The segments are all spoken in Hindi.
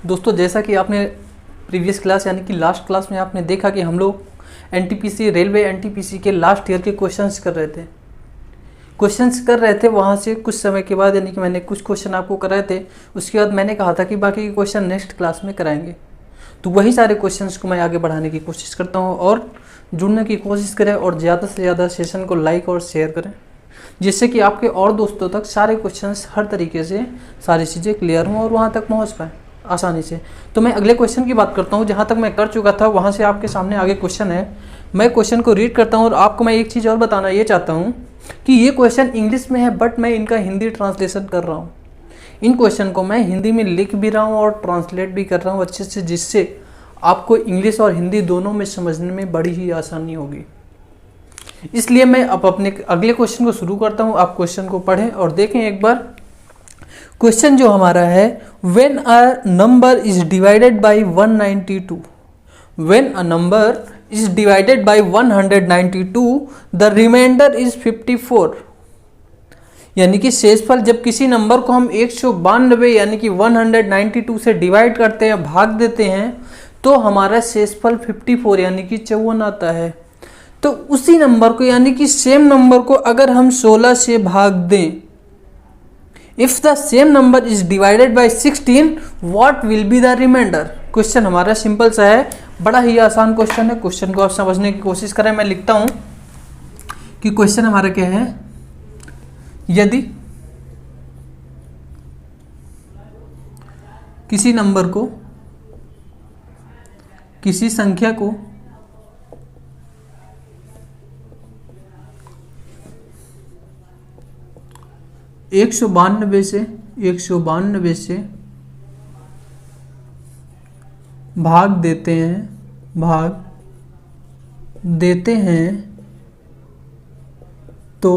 दोस्तों जैसा कि आपने प्रीवियस क्लास यानी कि लास्ट क्लास में आपने देखा कि हम लोग एनटीपीसी रेलवे एनटीपीसी के लास्ट ईयर के क्वेश्चंस कर रहे थे वहाँ से कुछ समय के बाद, यानी कि मैंने कुछ क्वेश्चन आपको कराए थे। उसके बाद मैंने कहा था कि बाकी के क्वेश्चन नेक्स्ट क्लास में कराएंगे। तो वही सारे क्वेश्चंस को मैं आगे बढ़ाने की कोशिश करता हूँ और जुड़ने की कोशिश करें और ज़्यादा से ज़्यादा सेशन को लाइक और शेयर करें, जिससे कि आपके और दोस्तों तक सारे क्वेश्चंस हर तरीके से सारी चीज़ें क्लियर हों और वहाँ तक पहुँच पाएँ आसानी से। तो मैं अगले क्वेश्चन की बात करता हूँ। जहाँ तक मैं कर चुका था वहाँ से आपके सामने आगे क्वेश्चन है। मैं क्वेश्चन को रीड करता हूँ और आपको मैं एक चीज़ और बताना ये चाहता हूँ कि ये क्वेश्चन इंग्लिश में है, बट मैं इनका हिंदी ट्रांसलेशन कर रहा हूँ। इन क्वेश्चन को मैं हिंदी में लिख भी रहा हूँ और ट्रांसलेट भी कर रहा हूँ अच्छे से, जिससे आपको इंग्लिश और हिंदी दोनों में समझने में बड़ी ही आसानी होगी। इसलिए मैं अब अपने अगले क्वेश्चन को शुरू करता हूँ। आप क्वेश्चन को पढ़ें और देखें एक बार। क्वेश्चन जो हमारा है, when a number is divided by 192, when a number is divided by 192 the remainder is 54। यानी कि शेषफल जब किसी नंबर को हम 192 यानी कि 192 से डिवाइड करते हैं, भाग देते हैं, तो हमारा शेषफल 54 यानी कि 54 आता है। तो उसी नंबर को यानी कि सेम नंबर को अगर हम 16 से भाग दें, if the same number is divided by 16 what will be the remainder. Question हमारा सिंपल सा है, बड़ा ही आसान क्वेश्चन है। क्वेश्चन को आप समझने की कोशिश करें। मैं लिखता हूं कि क्वेश्चन हमारा क्या है। यदि किसी नंबर को, किसी संख्या को 192 से भाग देते हैं तो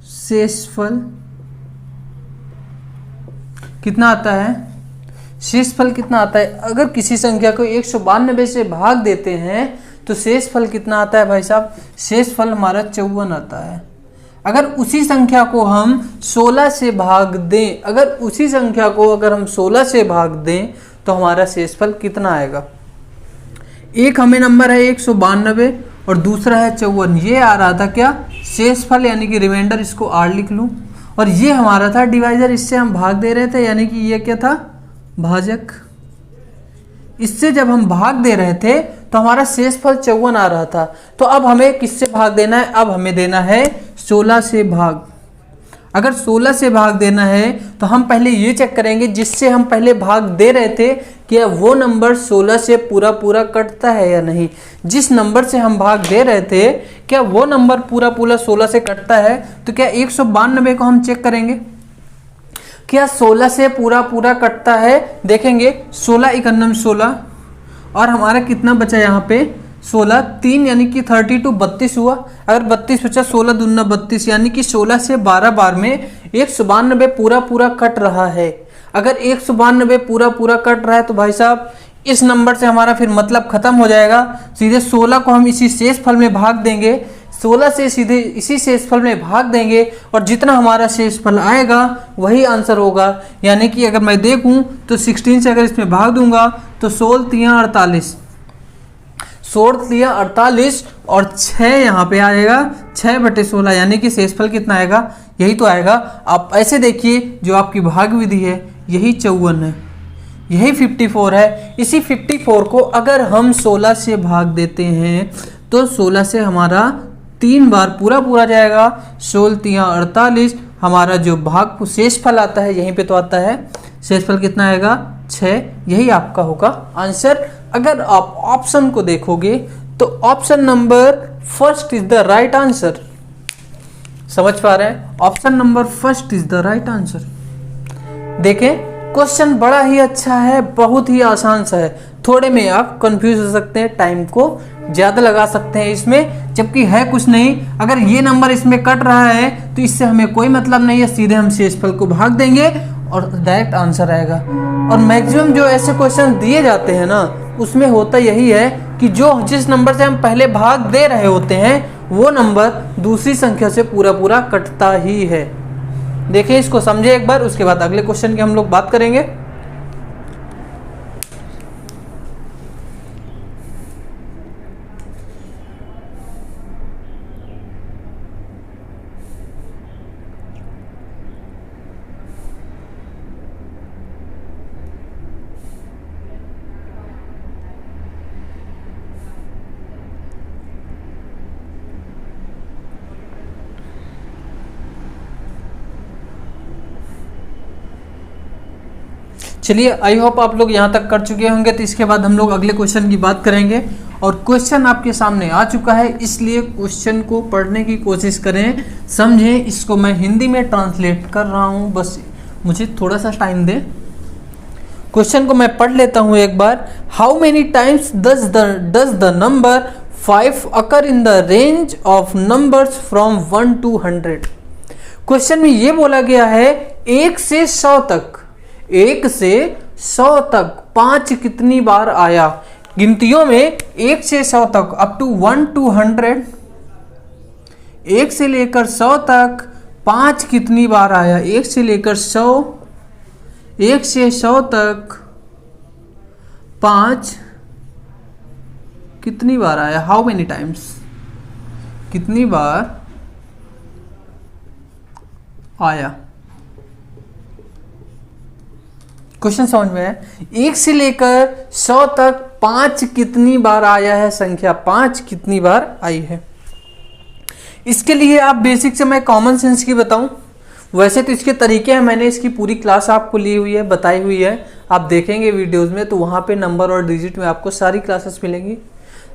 शेषफल कितना आता है? शेषफल कितना आता है? अगर किसी संख्या को 192 से भाग देते हैं तो शेषफल कितना आता है भाई साहब? शेषफल हमारा 54 आता है। अगर उसी संख्या को हम 16 से भाग दें, अगर हम 16 से भाग दें तो हमारा शेषफल कितना आएगा? एक हमें नंबर है 192 और दूसरा है 54। ये आ रहा था क्या? शेषफल यानी कि रिमाइंडर, इसको आर लिख लूं। और ये हमारा था डिवाइजर, इससे हम भाग दे रहे थे, यानी कि ये क्या था? भाजक। इससे जब हम भाग दे रहे थे तो हमारा शेषफल 54 आ रहा था। तो अब हमें किससे भाग देना है? अब हमें देना है 16 से भाग। अगर 16 से भाग देना है तो हम पहले ये चेक करेंगे जिससे हम पहले भाग दे रहे थे, क्या वो नंबर 16 से पूरा पूरा कटता है या नहीं। जिस नंबर से हम भाग दे रहे थे क्या वो नंबर पूरा पूरा 16 से कटता है? तो क्या 192 को हम चेक करेंगे, क्या 16 से पूरा पूरा कटता है? देखेंगे 16 एकन्नम 16 और हमारा कितना बचा यहाँ पे? 16 3 यानी कि 32 32 हुआ। अगर 32 बचा, 16 दूना 32 यानी कि 16 से 12 बार में 192 पूरा पूरा कट रहा है। अगर 192 पूरा पूरा कट रहा है तो भाई साहब इस नंबर से हमारा फिर मतलब खत्म हो जाएगा। सीधे 16 को हम इसी शेषफल में भाग देंगे, 16 से सीधे इसी शेषफल में भाग देंगे और जितना हमारा शेषफल आएगा वही आंसर होगा। यानी कि अगर मैं देखूं तो 16 से अगर इसमें भाग दूंगा तो 16 तिया 48, 16 तिया 48 और 6 यहाँ पे आएगा 6/16, यानी कि शेषफल कितना आएगा? यही तो आएगा। आप ऐसे देखिए, जो आपकी भाग विधि है यही 54 है, यही 54 है। इसी 54 को अगर हम 16 से भाग देते हैं तो 16 से हमारा 3 बार पूरा पूरा जाएगा। 16 तिया 48, हमारा जो भाग शेषफल आता है यहीं पे तो आता है। शेषफल कितना आएगा? 6। यही आपका होगा आंसर। अगर आप ऑप्शन को देखोगे तो option number first is the right answer. समझ पा रहे हैं? Option number first is the right answer. देखें, क्वेश्चन बड़ा ही अच्छा है, बहुत ही आसान सा है। थोड़े में आप कंफ्यूज हो सकते हैं, टाइम को ज्यादा लगा सकते हैं इसमें, जबकि है कुछ नहीं। अगर ये नंबर इसमें कट रहा है तो इससे हमें कोई मतलब नहीं है, सीधे हम शेषफल को भाग देंगे और डायरेक्ट आंसर आएगा। और मैक्सिमम जो ऐसे क्वेश्चन दिए जाते हैं ना, उसमें होता यही है कि जिस नंबर से हम पहले भाग दे रहे होते हैं वो नंबर दूसरी संख्या से पूरा पूरा कटता ही है। देखिए, इसको समझे एक बार, उसके बाद अगले क्वेश्चन की हम लोग बात करेंगे। चलिए, आई होप आप लोग यहाँ तक कर चुके होंगे। तो इसके बाद हम लोग अगले क्वेश्चन की बात करेंगे, और क्वेश्चन आपके सामने आ चुका है, इसलिए क्वेश्चन को पढ़ने की कोशिश करें, समझें। इसको मैं हिंदी में ट्रांसलेट कर रहा हूँ, बस मुझे थोड़ा सा टाइम दें। क्वेश्चन को मैं पढ़ लेता हूँ एक बार। How many times does the number 5 occur in the range of numbers from 1 to 100। Question में ये बोला गया है 1 से 100 तक, 1 से 100 तक 5 कितनी बार आया। गिनतियों में 1 से 100 तक अप टू 1 to 100, 1 से लेकर 100 तक 5 कितनी बार आया। 1 से लेकर 100, 1 से 100 तक 5 कितनी बार आया। हाउ मेनी टाइम्स, कितनी बार आया। क्वेश्चन समझ में है। 1 से लेकर 100 तक 5 कितनी बार आया है, संख्या 5 कितनी बार आई है। इसके लिए आप बेसिक से मैं कॉमन सेंस की बताऊं, वैसे तो इसके तरीके हैं, मैंने इसकी पूरी क्लास आपको ली हुई है, बताई हुई है। आप देखेंगे वीडियोस में तो वहाँ पे नंबर और डिजिट में आपको सारी क्लासेस मिलेंगी,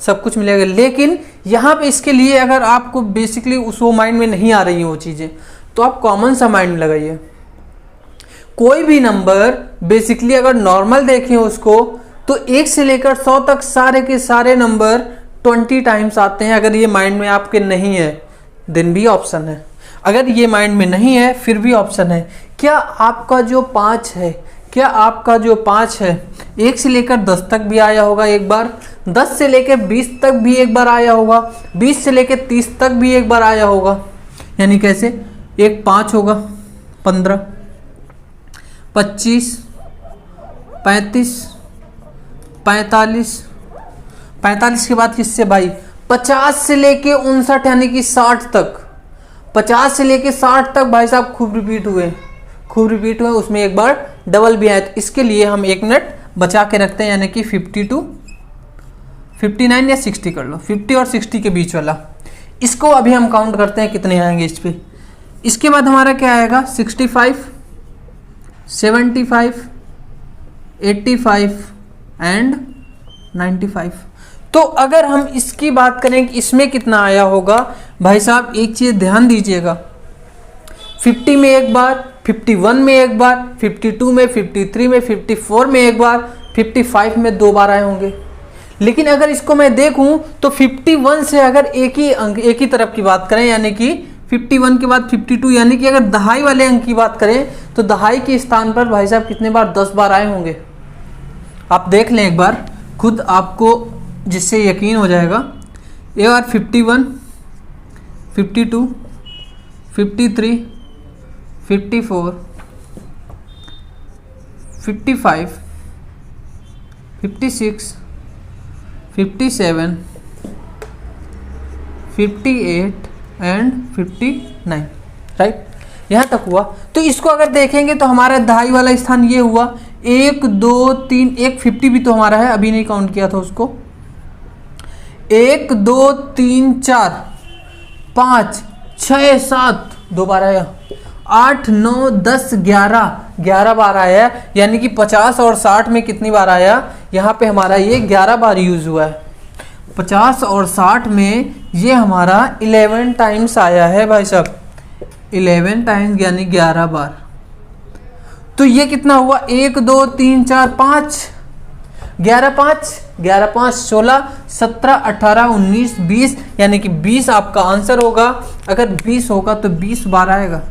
सब कुछ मिलेगा। लेकिन यहाँ पे इसके लिए अगर आपको बेसिकली उस वो माइंड में नहीं आ रही हैं वो चीज़ें, तो आप कॉमन सा माइंड लगाइए। कोई भी नंबर बेसिकली अगर नॉर्मल देखें उसको, तो 1 से लेकर 100 तक सारे के सारे नंबर 20 टाइम्स आते हैं। अगर ये माइंड में आपके नहीं है देन भी ऑप्शन है, अगर ये माइंड में नहीं है फिर भी ऑप्शन है। क्या आपका जो 5 है, क्या आपका जो 5 है 1 से लेकर 10 तक भी आया होगा एक बार, 10 से लेकर 20 तक भी एक बार आया होगा, 20 से लेकर 30 तक भी एक बार आया होगा। यानी कैसे, एक 5 होगा, 15, 25, 35, 45, 45 के बाद किससे भाई 50 से लेके 59 यानी कि 60 तक, 50 से लेके 60 तक भाई साहब खूब रिपीट हुए, खूब रिपीट हुए, उसमें एक बार डबल भी आया। तो इसके लिए हम 1 मिनट बचा के रखते हैं, यानी कि 50 to 59 या 60 कर लो, 50 और 60 के बीच वाला। इसको अभी हम काउंट करते हैं कितने आएंगे इस पे। इसके बाद हमारा क्या आएगा 65, 75, 85 एंड 95। तो अगर हम इसकी बात करें कि इसमें कितना आया होगा, भाई साहब एक चीज़ ध्यान दीजिएगा, 50 में एक बार, 51 में एक बार, 52 में, 53 में, 54 में एक बार, 55 में 2 बार आए होंगे। लेकिन अगर इसको मैं देखूं तो 51 से अगर एक ही अंक, एक ही तरफ की बात करें, यानी कि 51 के बाद 52, यानी कि अगर दहाई वाले अंक की बात करें तो दहाई के स्थान पर भाई साहब कितने बार 10 बार आए होंगे। आप देख लें एक बार खुद, आपको जिससे यकीन हो जाएगा। एक बार 51, 52, 53, 54, 55, 56, 57, 58 एंड 59, राइट। यहाँ तक हुआ। तो इसको अगर देखेंगे तो हमारा दहाई वाला स्थान ये हुआ, 1 2 3, एक 50 भी तो हमारा है, अभी नहीं काउंट किया था उसको। 1 2 3 4 5 6 7 2 बार आया, 8 9 10 11 बार आया। यानी कि 50 और 60 में कितनी बार आया, यहाँ पे हमारा ये 11 बार यूज हुआ है। 50 और 60 में ये हमारा 11 टाइम्स आया है भाई साहब, 11 टाइम्स यानी 11 बार। तो ये कितना हुआ, 1 2 3 4 5, 11 5 11 5 16 17 18 19 20, यानी कि 20 आपका आंसर होगा। अगर 20 होगा तो 20 बार आएगा,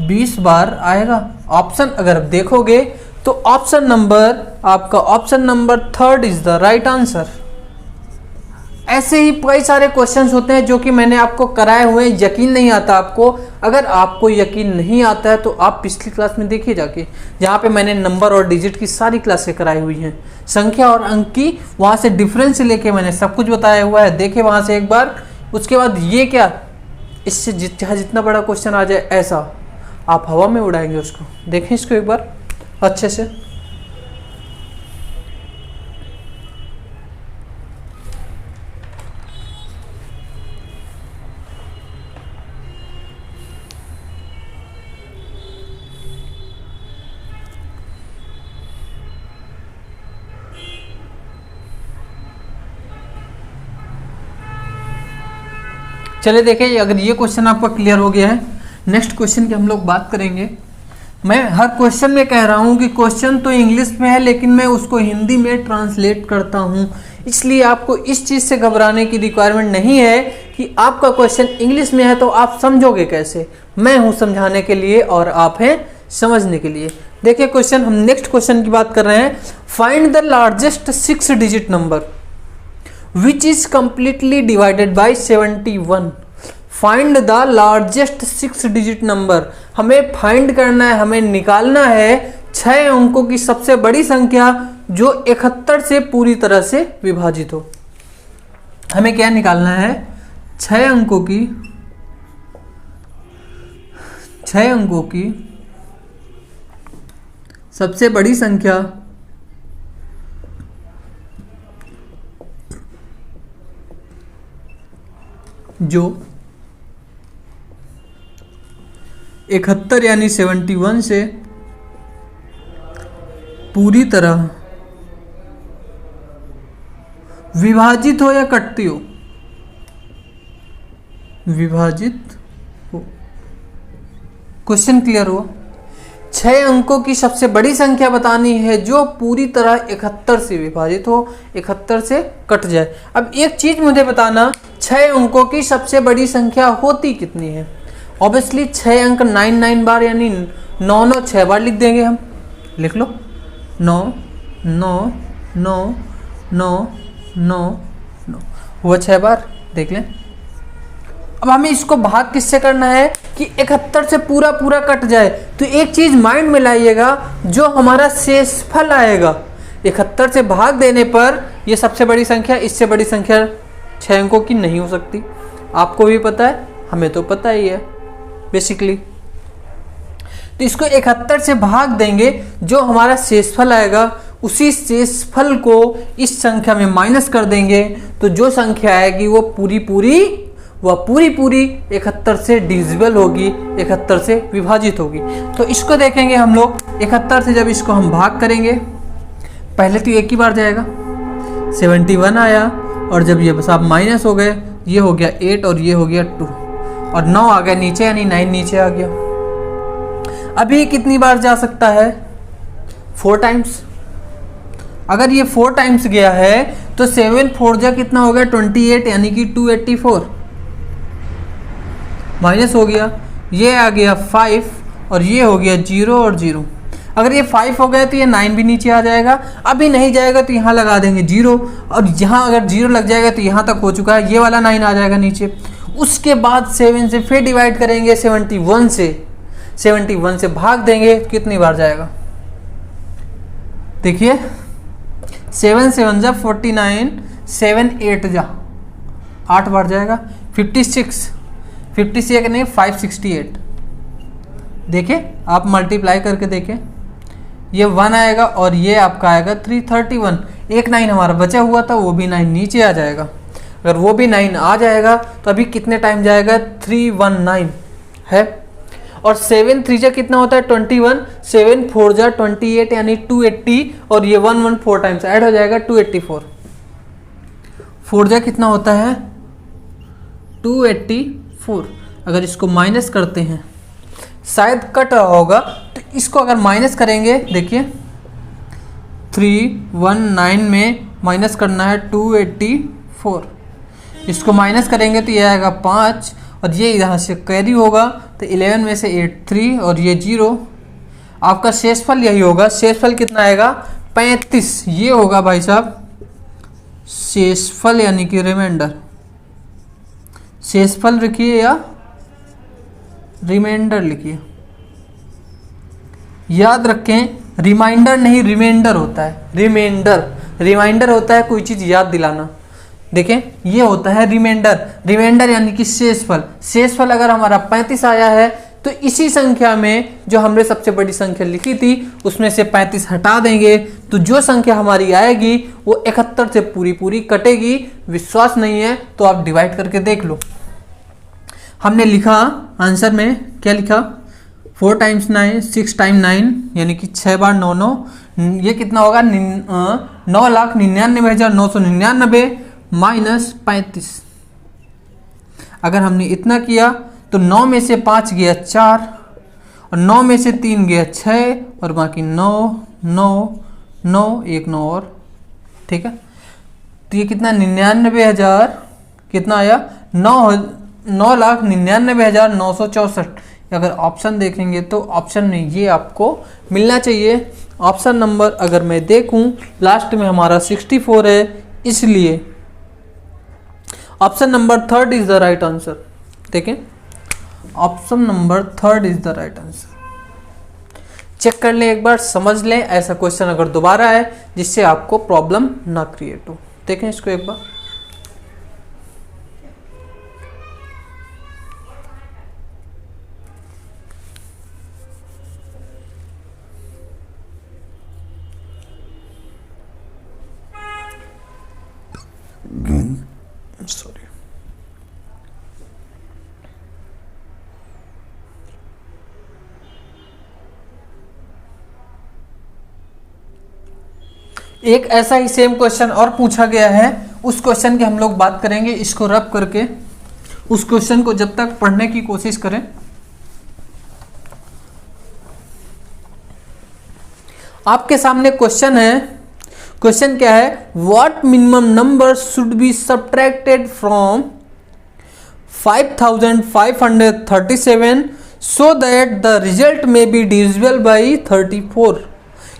20 बार आएगा। ऑप्शन अगर आप देखोगे तो ऑप्शन नंबर आपका, option number 3 is the right answer. ऐसे ही कई सारे क्वेश्चंस होते हैं जो कि मैंने आपको कराए हुए हैं, यकीन नहीं आता आपको। अगर आपको यकीन नहीं आता है तो आप पिछली क्लास में देखिए जाके, जहाँ पे मैंने नंबर और डिजिट की सारी क्लासें कराई हुई हैं, संख्या और अंक की, वहाँ से डिफरेंस से लेके मैंने सब कुछ बताया हुआ है। देखे वहाँ से एक बार। उसके बाद ये क्या, इससे जितना बड़ा क्वेश्चन आ जाए ऐसा आप हवा में उड़ाएंगे उसको। देखें इसको एक बार अच्छे से। चलिए देखिए, अगर ये क्वेश्चन आपका क्लियर हो गया है, नेक्स्ट क्वेश्चन की हम लोग बात करेंगे। मैं हर क्वेश्चन में कह रहा हूँ कि क्वेश्चन तो इंग्लिश में है लेकिन मैं उसको हिंदी में ट्रांसलेट करता हूँ, इसलिए आपको इस चीज़ से घबराने की रिक्वायरमेंट नहीं है कि आपका क्वेश्चन इंग्लिश में है तो आप समझोगे कैसे। मैं हूँ समझाने के लिए और आप हैं समझने के लिए। देखिए क्वेश्चन, हम नेक्स्ट क्वेश्चन की बात कर रहे हैं। Find the largest 6 digit number which is completely divided by 71। Find the largest 6 digit number, हमें फाइंड करना है, हमें निकालना है 6 अंकों की सबसे बड़ी संख्या जो 71 से पूरी तरह से विभाजित हो। हमें क्या निकालना है? 6 अंकों की सबसे बड़ी संख्या जो 71 यानी 71 से पूरी तरह विभाजित हो या कटती हो, विभाजित हो। क्वेश्चन क्लियर हो? 6 अंकों की सबसे बड़ी संख्या बतानी है जो पूरी तरह 71 से विभाजित हो, 71 से कट जाए। अब एक चीज मुझे बताना, 6 अंकों की सबसे बड़ी संख्या होती कितनी है? ऑब्वियसली 6 अंक 9 बार यानी 9 6 बार लिख देंगे हम। लिख लो 9 9 9 9 9 9 हुआ 6 बार, देख लें। अब हमें इसको भाग किससे करना है कि 71 से पूरा पूरा कट जाए। तो एक चीज माइंड में लाइएगा, जो हमारा शेषफल आएगा 71 से भाग देने पर ये सबसे बड़ी संख्या, इससे बड़ी संख्या 6 अंकों की नहीं हो सकती। आपको भी पता है, हमें तो पता ही है बेसिकली। तो इसको 71 से भाग देंगे, जो हमारा शेषफल आएगा उसी शेषफल को इस संख्या में माइनस कर देंगे, तो जो संख्या आएगी वो पूरी पूरी 71 से डिविजिबल होगी, 71 से विभाजित होगी। तो इसको देखेंगे हम लोग, 71 से जब इसको हम भाग करेंगे, पहले तो एक ही बार जाएगा, 71 आया, और जब ये सब माइनस हो गए, ये हो गया 8 और ये हो गया 2 और 9 आ गया नीचे, यानी 9 नीचे आ गया। अभी कितनी बार जा सकता है? 4 टाइम्स। अगर ये 4 टाइम्स गया है तो 7 4 जा कितना हो गया? 28 यानी कि 284 माइनस हो गया, ये आ गया 5 और ये हो गया 0 और 0। अगर ये 5 हो गया तो ये 9 भी नीचे आ जाएगा। अभी नहीं जाएगा तो यहाँ लगा देंगे 0, और यहाँ अगर 0 लग जाएगा तो यहाँ तक हो चुका है, ये वाला 9 आ जाएगा नीचे। उसके बाद 7 से फिर डिवाइड करेंगे 71 से भाग देंगे, कितनी बार जाएगा? देखिए 7 7 जा 49, 7 8 जा 8 बार जाएगा। 56 नहीं 568। देखिए आप मल्टीप्लाई करके देखें, ये 1 आएगा और ये आपका आएगा 331। एक 9 हमारा बचा हुआ था, वो भी 9 नीचे आ जाएगा। अगर वो भी 9 आ जाएगा तो अभी कितने टाइम जाएगा? 319 है। और 7 3 जा कितना होता है? 21, 7 4 जा 28 यानी 280, और ये 1 1 4 टाइम्स ऐड हो जाएगा 284। 4 जा कितना होता है? 284। अगर इसको माइनस करते हैं, शायद कट रहा होगा, तो इसको अगर माइनस करेंगे, देखिए 319 में माइनस करना है 284, इसको माइनस करेंगे तो ये आएगा 5, और ये यहाँ से कैरी होगा तो 11 में से 8 3 और ये 0। आपका शेषफल यही होगा। शेषफल कितना आएगा? 35। ये होगा भाई साहब शेषफल, यानी कि रिमाइंडर। शेषफल लिखिए या रिमाइंडर लिखिए, याद रखें, रिमाइंडर नहीं रिमाइंडर होता है। रिमाइंडर होता है कोई चीज़ याद दिलाना। देखें ये होता है रिमाइंडर यानी कि शेषफल अगर हमारा 35 आया है तो इसी संख्या में जो हमने सबसे बड़ी संख्या लिखी थी उसमें से 35 हटा देंगे, तो जो संख्या हमारी आएगी वो 71 से पूरी कटेगी। विश्वास नहीं है तो आप डिवाइड करके देख लो। हमने लिखा आंसर में, क्या लिखा? 4 टाइम्स 9, 6 टाइम 9 यानी कि 6 बार 9 9, ये कितना होगा? 9,99,999 माइनस 35। अगर हमने इतना किया तो 9 में से 5 गया 4 और 9 में से 3 गया 6 और बाकी 9 9 9 1 9 और, ठीक है। तो ये कितना 99,000 कितना आया 9,99,964। अगर ऑप्शन देखेंगे तो ऑप्शन में ये आपको मिलना चाहिए। ऑप्शन नंबर अगर मैं देखूं लास्ट में हमारा 64 है, इसलिए option number 3 is the right answer. देखें option number 3 is the right answer. Check कर लें एक बार, समझ लें ऐसा क्वेश्चन अगर दोबारा है जिससे आपको प्रॉब्लम ना क्रिएट हो। देखें इसको एक बार। सॉरी, एक ऐसा ही सेम क्वेश्चन और पूछा गया है, उस क्वेश्चन की हम लोग बात करेंगे। इसको रब करके उस क्वेश्चन को जब तक पढ़ने की कोशिश करें। आपके सामने क्वेश्चन है, क्वेश्चन क्या है, what minimum number should be subtracted from 5537 so that the result में बी डिविजिबल बाई 34।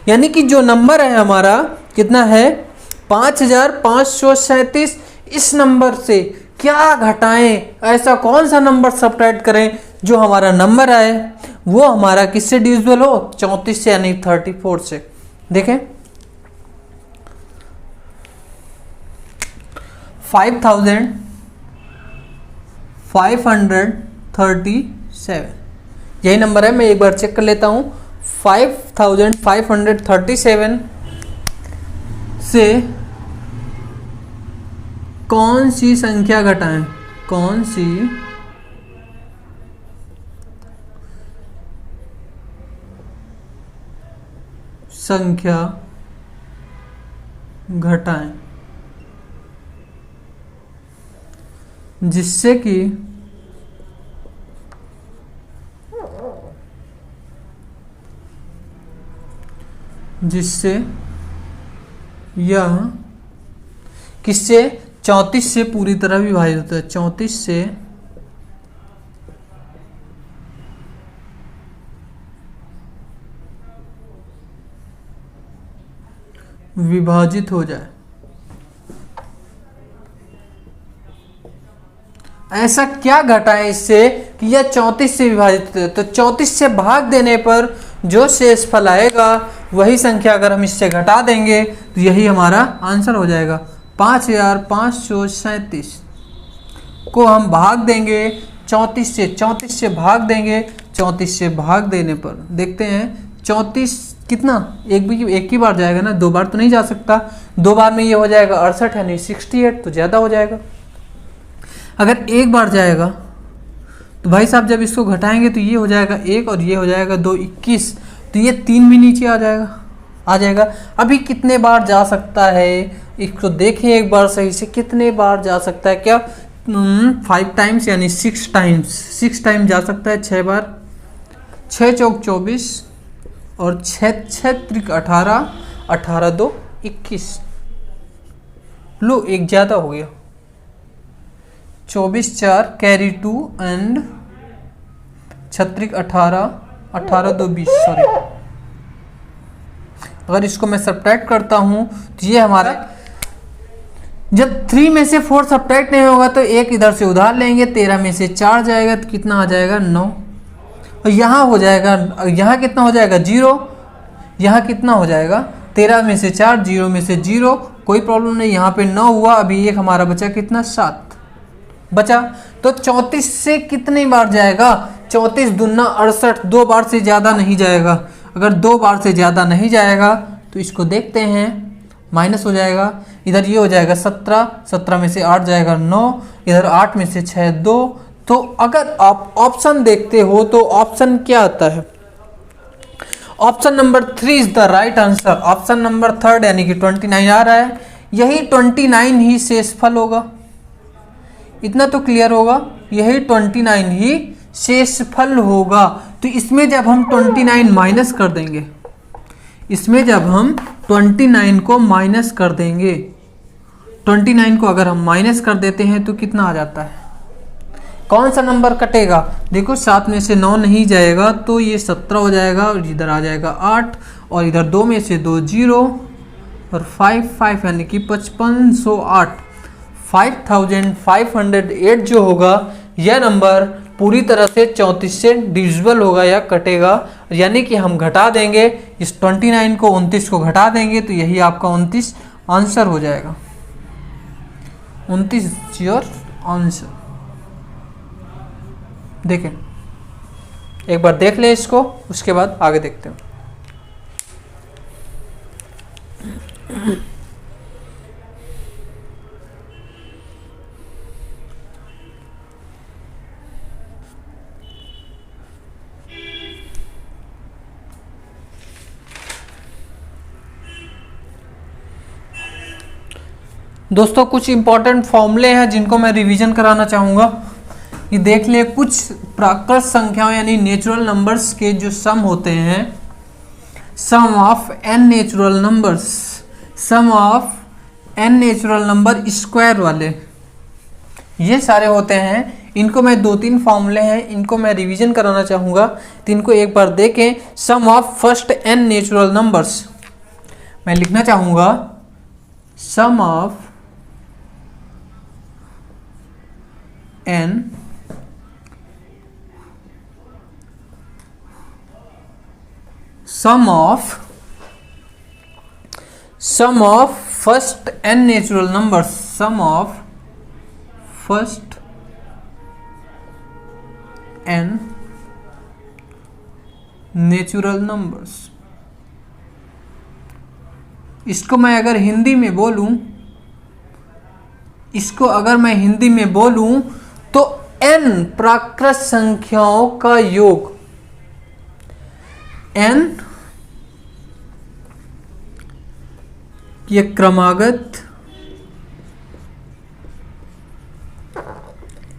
यानी कि जो नंबर है हमारा कितना है 5537, इस नंबर से क्या घटाएं, ऐसा कौन सा नंबर सब्ट्रैक्ट करें जो हमारा नंबर आए वो हमारा किससे डिविजिबल हो 34 से, यानी 34 से। देखें 5537 यही नंबर है। मैं एक बार चेक कर लेता हूं। 5537 से कौन सी संख्या घटाएं, कौन सी संख्या घटाएं जिससे कि यह किससे 34 से पूरी तरह विभाजित होता है, 34 से विभाजित हो जाए। ऐसा क्या घटा है इससे कि यह 34 से विभाजित है। तो 34 से भाग देने पर जो शेषफल आएगा वही संख्या अगर हम इससे घटा देंगे तो यही हमारा आंसर हो जाएगा। 5537 को हम भाग देंगे 34 से, 34 से भाग देंगे, 34 से भाग देने पर देखते हैं 34 कितना एक ही बार जाएगा ना, 2 बार तो नहीं जा सकता। 2 बार में ये हो जाएगा 68 यानी 68, तो ज़्यादा हो जाएगा। अगर एक बार जाएगा तो भाई साहब जब इसको घटाएंगे तो ये हो जाएगा 1 और ये हो जाएगा 2, 21, तो ये 3 भी नीचे आ जाएगा। अभी कितने बार जा सकता है इसको देखें एक बार सही से, कितने बार जा सकता है। क्या 5 टाइम्स यानी 6 टाइम्स जा सकता है, 6 बार। 6 चौक 24 और 6 त्रिक 18, 18 2 21। लो एक ज़्यादा हो गया, 24 4 कैरी 2 एंड 6 18, 18 2 20। सॉरी, अगर इसको मैं सब्ट्रैक्ट करता हूं तो ये हमारा जब 3 में से 4 सब्ट्रैक्ट नहीं होगा तो एक इधर से उधार लेंगे, 13 में से 4 जाएगा तो कितना आ जाएगा 9। और यहाँ हो जाएगा, यहाँ कितना हो जाएगा 0, यहाँ कितना हो जाएगा 13 में से 4, 0 में से 0, कोई प्रॉब्लम नहीं। यहाँ पे 9 हुआ, अभी एक हमारा बचा कितना 7 बचा। तो 34 से कितनी बार जाएगा 34 दूना 68, 2 बार से ज़्यादा नहीं जाएगा। अगर 2 बार से ज़्यादा नहीं जाएगा तो इसको देखते हैं, माइनस हो जाएगा। इधर ये हो जाएगा 17, 17 में से 8 जाएगा 9, इधर 8 में से 6 2। तो अगर आप ऑप्शन देखते हो तो ऑप्शन क्या आता है, option number 3 is the right answer. Option number 3 यानी कि 29 आ रहा है, यही 29 ही शेषफल होगा। इतना तो क्लियर होगा यही 29 ही शेषफल होगा। तो इसमें जब हम 29 माइनस कर देंगे, इसमें जब हम 29 को माइनस कर देंगे, 29 को अगर हम माइनस कर देते हैं तो कितना आ जाता है, कौन सा नंबर कटेगा? देखो 7 में से 9 नहीं जाएगा तो ये 17 हो जाएगा, और इधर आ जाएगा 8, और इधर 2 में से 2 0 और 5 यानी कि 5508, 5508 जो होगा यह नंबर पूरी तरह से 34 से डिविजिबल होगा या कटेगा। यानी कि हम घटा देंगे इस 29 को, 29 को घटा देंगे तो यही आपका 29 आंसर हो जाएगा। 29 योर आंसर। देखें, एक बार देख ले इसको, उसके बाद आगे देखते हैं। दोस्तों कुछ इंपॉर्टेंट फॉर्मूले हैं जिनको मैं रिवीजन कराना चाहूँगा। ये देख ले, कुछ प्राकृत संख्याओं यानी नेचुरल नंबर्स के जो सम होते हैं, sum of n natural numbers, sum of n natural number square वाले, ये सारे होते हैं। इनको मैं 2-3 फॉर्मूले हैं, इनको मैं रिवीजन कराना चाहूँगा, तो इनको एक बार देखें। Sum of first n natural numbers, मैं लिखना चाहूँगा sum of n sum of first n natural numbers, sum of first n natural numbers। इसको मैं अगर हिंदी में बोलूं, इसको अगर मैं हिंदी में बोलूं तो n प्राकृत संख्याओं का योग, n ये क्रमागत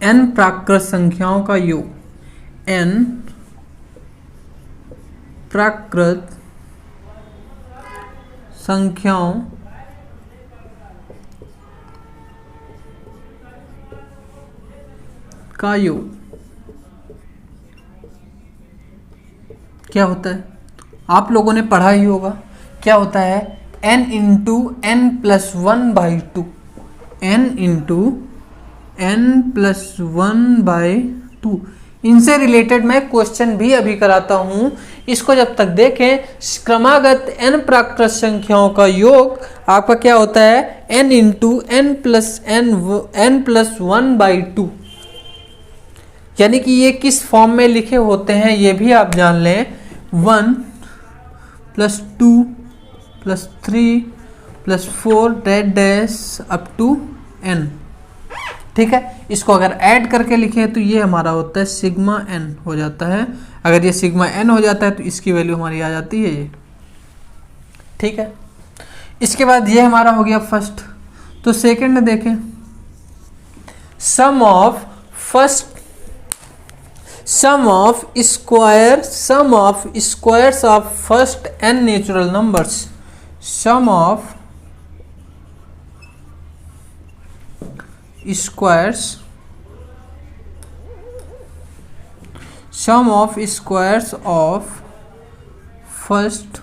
n प्राकृत संख्याओं का योग, n प्राकृत संख्याओं का योग क्या होता है? आप लोगों ने पढ़ा ही होगा। क्या होता है? n into n plus 1/2, n into n plus 1/2। इनसे रिलेटेड मैं क्वेश्चन भी अभी कराता हूं, इसको जब तक देखें। क्रमागत n प्राकृत संख्याओं का योग आपका क्या होता है? n into n plus 1/2। यानी कि ये किस फॉर्म में लिखे होते हैं ये भी आप जान लें। 1 + 2 + 3 + 4 डैश अप टू n। ठीक है, इसको अगर ऐड करके लिखें तो ये हमारा होता है सिग्मा n हो जाता है। अगर ये सिग्मा n हो जाता है तो इसकी वैल्यू हमारी आ जाती है ये। ठीक है, इसके बाद ये हमारा हो गया फर्स्ट। तो सेकंड देखें, sum of squares of first n natural numbers, sum of squares of first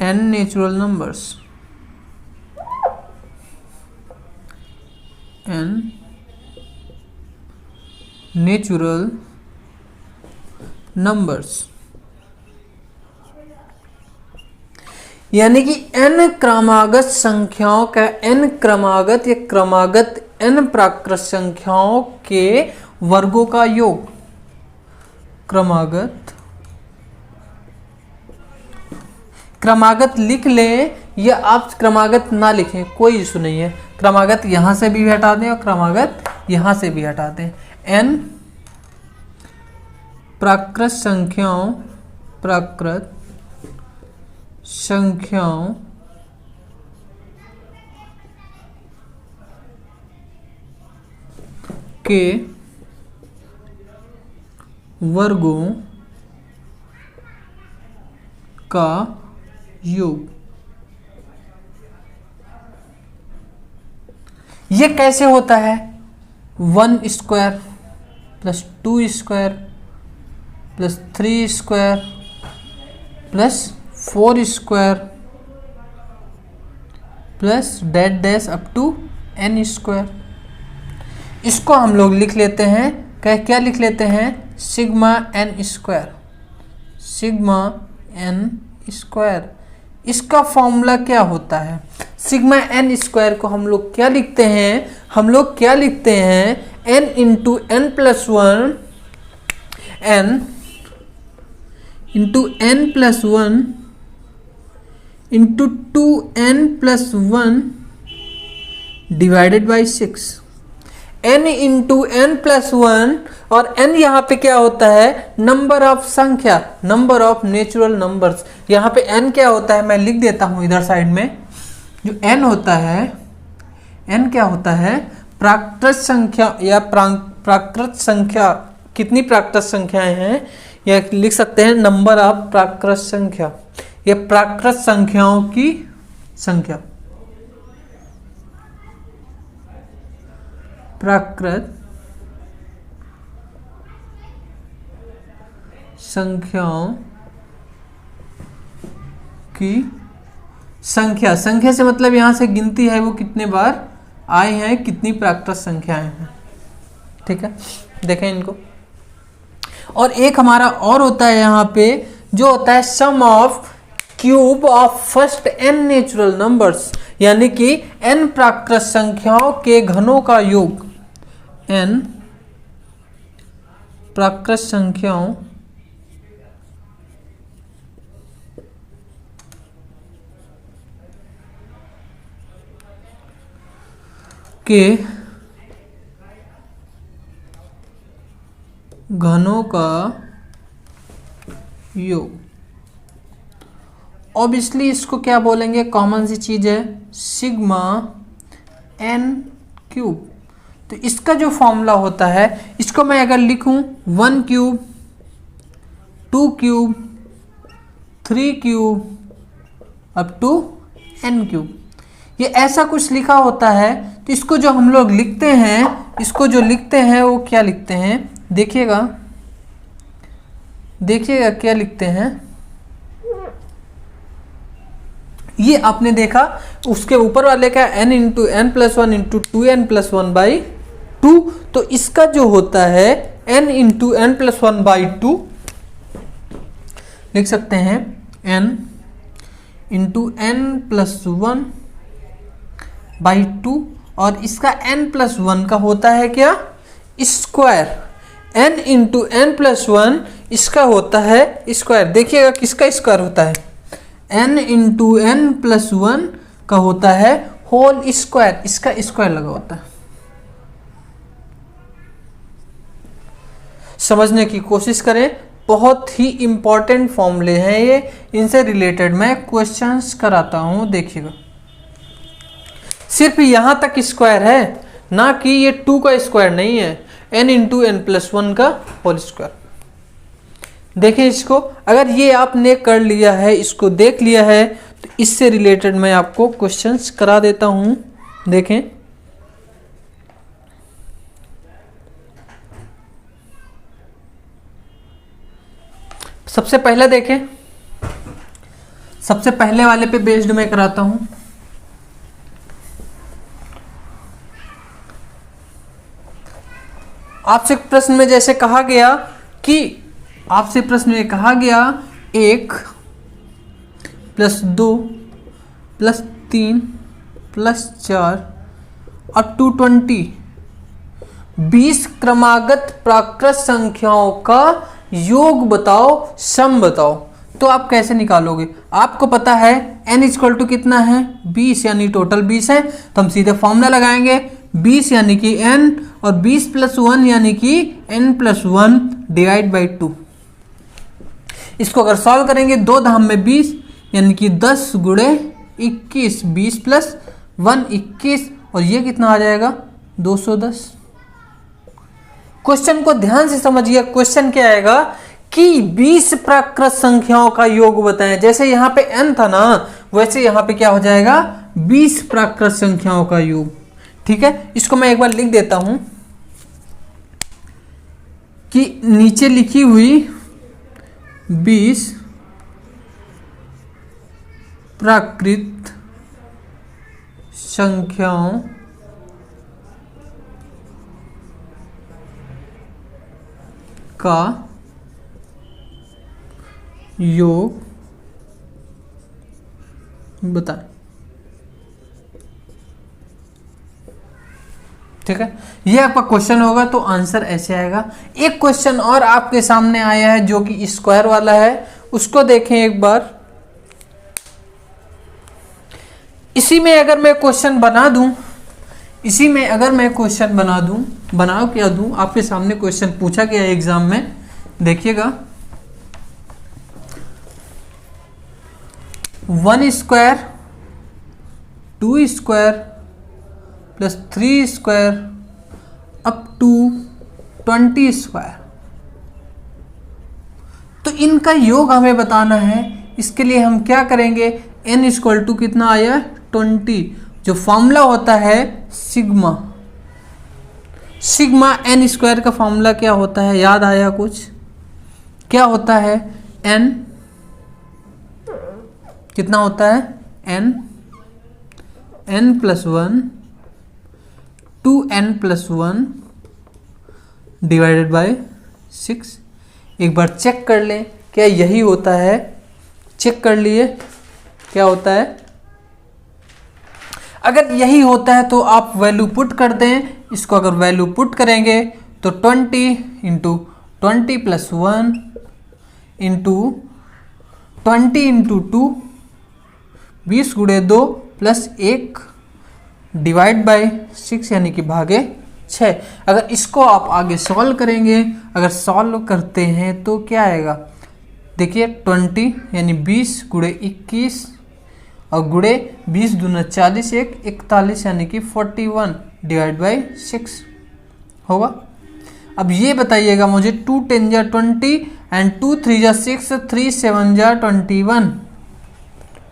n natural numbers, n natural numbers, यानी कि n क्रमागत संख्याओं का n क्रमागत या क्रमागत n प्राकृत संख्याओं के वर्गों का योग। क्रमागत लिख लें या आप क्रमागत ना लिखें, कोई इशू नहीं है। क्रमागत यहां से भी हटा दें और क्रमागत यहां से भी हटा दें। n प्राकृत संख्याओं के वर्गों का योग। ये कैसे होता है? 1 square plus 2 square plus 3 square plus 4 square plus dot dash up to n square. इसको हम लोग लिख लेते हैं, क्या लिख लेते हैं? Sigma n square, sigma n square. इसका फॉर्मूला क्या होता है? सिग्मा n स्क्वायर को हम लोग क्या लिखते हैं? हम लोग क्या लिखते हैं? n into n plus 1, n into n plus 1 into 2n plus 1 divided by 6। n into n plus 1, और n यहाँ पे क्या होता है? नंबर ऑफ संख्या, नंबर ऑफ नेचुरल नंबर्स। यहाँ पे n क्या होता है? मैं लिख देता हूँ इधर साइड में। जो n होता है, n क्या होता है? प्राकृत संख्या या प्राकृत संख्या। कितनी प्राकृत संख्याएं हैं? या लिख सकते हैं नंबर ऑफ प्राकृत संख्या, या प्राकृत संख्याओं की संख्या। प्राकृत संख्याओं की संख्या। संख्या से मतलब यहां से गिनती है वो कितने बार आए हैं, कितनी प्राकृत संख्याएं हैं। ठीक है, देखें इनको। और एक हमारा और होता है यहाँ पे, जो होता है sum of cube of first n natural numbers, यानी कि n प्राकृत संख्याओं के घनों का योग। n प्राकृत संख्याओं के घनों का योग। ऑब्वियसली इसको क्या बोलेंगे? कॉमन सी चीज है, सिग्मा n क्यूब। तो इसका जो फॉर्मूला होता है, इसको मैं अगर लिखूं 1 cube, 2 cube, 3 cube up to n cube, ये ऐसा कुछ लिखा होता है। तो इसको जो हम लोग लिखते हैं, इसको जो लिखते हैं वो क्या लिखते हैं? देखिएगा, देखिएगा क्या लिखते हैं। ये आपने देखा, उसके ऊपर वाले का n into n plus 1 into 2n plus 1 by 2। तो इसका जो होता है n into n plus 1 by 2, लिख सकते हैं n into n plus 1 by 2, और इसका n प्लस 1 का होता है क्या? Square. n into n plus 1 इसका होता है स्क्वायर। देखिएगा किसका स्क्वायर होता है? n इंटू n प्लस 1 का होता है होल स्क्वायर, इसका स्क्वायर लगा होता है। समझने की कोशिश करें, बहुत ही इंपॉर्टेंट फॉर्मूले हैं ये, इनसे रिलेटेड मैं क्वेश्चंस कराता हूं। देखिएगा, सिर्फ यहां तक स्क्वायर है, ना कि ये 2 का स्क्वायर नहीं है, n इंटू n प्लस 1 का होल स्क्वायर। देखें इसको, अगर ये आपने कर लिया है, इसको देख लिया है, तो इससे रिलेटेड मैं आपको क्वेश्चंस करा देता हूं। देखें, सबसे पहले देखें, सबसे पहले वाले पे बेस्ड मैं कराता हूं। आपसे प्रश्न में जैसे कहा गया कि आपसे प्रश्न में कहा गया 1 plus 2 plus 3 plus 4 up to 20 20 क्रमागत प्राकृत संख्याओं का योग बताओ, सम बताओ। तो आप कैसे निकालोगे? आपको पता है n इक्वल टू कितना है? 20, यानी टोटल 20 है। तो हम सीधे फॉर्मूला लगाएंगे, 20 यानी कि n, और 20 प्लस 1 यानी कि n प्लस 1 डिवाइड बाई 2। इसको अगर सॉल्व करेंगे, 2 धाम में 20 यानी कि 10 गुणे 21, 20 प्लस 1 21, और ये कितना आ जाएगा? 210। क्वेश्चन को ध्यान से समझिए। क्वेश्चन क्या आएगा कि 20 प्राकृत संख्याओं का योग बताएं। जैसे यहाँ पे n था ना, वैसे यहाँ पे क्या हो जाएगा 20 प्राकृत संख्याओं का योग। ठीक है, इसको मैं एक बार लिख देता हूं कि नीचे लिखी हुई 20 प्राकृत संख्याओं का योग बताएं। ठीक है, ये आपका क्वेश्चन होगा तो आंसर ऐसे आएगा। एक क्वेश्चन और आपके सामने आया है जो कि स्क्वायर वाला है, उसको देखें एक बार। इसी में अगर मैं क्वेश्चन बना दूं, इसी में अगर मैं क्वेश्चन बना दूं, बनाओ क्या दूं, आपके सामने क्वेश्चन पूछा गया है एग्जाम में, देखिएगा। 1 square 2 square plus 3 square up to 20 square, तो इनका योग हमें बताना है। इसके लिए हम क्या करेंगे, n इक्वल टू कितना आया 20, जो फॉर्मूला होता है सिग्मा। सिग्मा n स्क्वायर का फॉर्मूला क्या होता है, याद आया कुछ? क्या होता है n, कितना होता है n plus 1 2n plus 1 divided by 6। एक बार चेक कर लें क्या यही होता है, चेक कर लिए क्या होता है। अगर यही होता है तो आप वैल्यू पुट कर दें। इसको अगर वैल्यू पुट करेंगे तो 20 इंटू 20 प्लस 1 इंटू 20 इंटू 2 20 गुणे 2 प्लस 1 डिवाइड बाय 6 यानी कि भागे 6। अगर इसको आप आगे सॉल्व करेंगे, अगर सॉल्व करते हैं तो क्या आएगा, देखिए 20 यानी 20 गुणे 21 और गुणे 20 दूना 40 41 यानी कि 41 डिवाइड बाय 6 होगा। अब ये बताइएगा मुझे 2 10 जा 20 एंड 2 3 जा 6 3 7 जा 21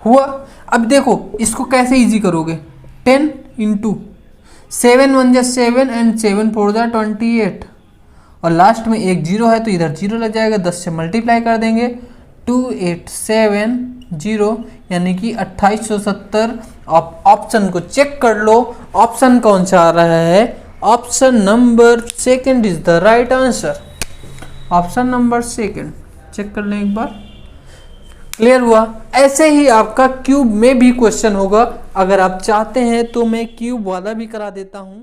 हुआ। अब देखो इसको कैसे इजी करोगे, 10 इंटू 7 1 जा 7 एंड 7 4 जा 28 और लास्ट में एक जीरो है तो इधर जीरो लग जाएगा, 10 से मल्टीप्लाई कर देंगे 2870 यानी कि 2870। आप ऑप्शन को चेक कर लो, ऑप्शन कौन सा आ रहा है, option number second is the right answer. Option number second check कर लें एक बार, क्लियर हुआ। ऐसे ही आपका क्यूब में भी क्वेश्चन होगा, अगर आप चाहते हैं तो मैं क्यूब वाला भी करा देता हूं।